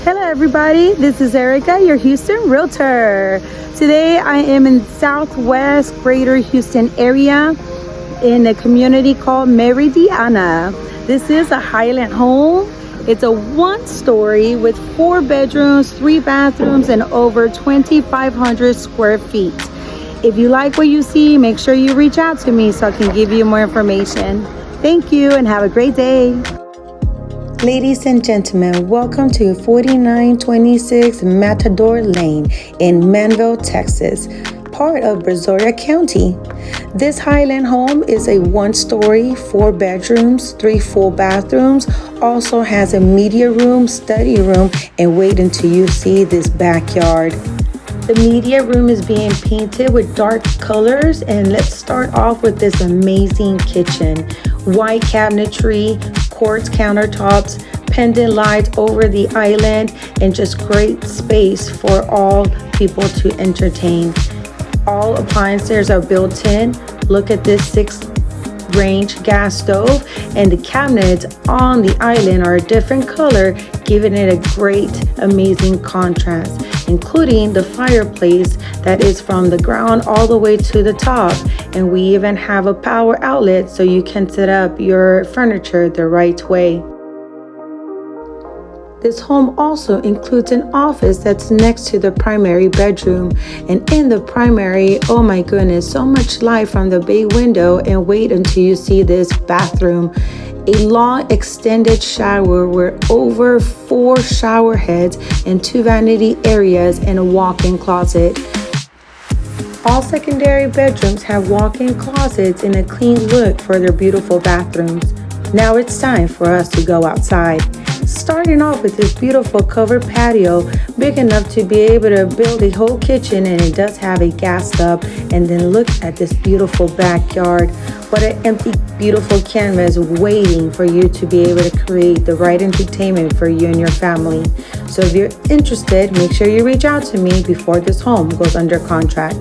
Hello everybody, this is Erica, your Houston Realtor. Today I am in Southwest Greater Houston area in a community called Meridiana. This is a Highland Home. It's a one-story with 4 bedrooms, 3 bathrooms, and over 2,500 square feet. If you like what you see, make sure you reach out to me so I can give you more information. Thank you and have a great day. Ladies and gentlemen, welcome to 4926 Matador Lane in Manvel, Texas, part of Brazoria County. This Highland home is a one-story, 4 bedrooms, 3 full bathrooms, also has a media room, study room, and wait until you see this backyard. The media room is being painted with dark colors, and let's start off with this amazing kitchen. White cabinetry, quartz countertops, pendant lights over the island, and just great space for all people to entertain. All appliances are built in. Look at this 6-range gas stove, and the cabinets on the island are a different color, giving it a great, amazing contrast, including the fireplace that is from the ground all the way to the top. And we even have a power outlet so you can set up your furniture the right way. This home also includes an office that's next to the primary bedroom. And in the primary, oh my goodness, so much light from the bay window. And wait until you see this bathroom. A long extended shower with over 4 shower heads and 2 vanity areas and a walk-in closet. All secondary bedrooms have walk-in closets and a clean look for their beautiful bathrooms. Now it's time for us to go outside. Starting off with this beautiful covered patio, big enough to be able to build a whole kitchen, and it does have a gas stub. And then look at this beautiful backyard. What an empty, beautiful canvas waiting for you to be able to create the right entertainment for you and your family. So if you're interested, make sure you reach out to me before this home goes under contract.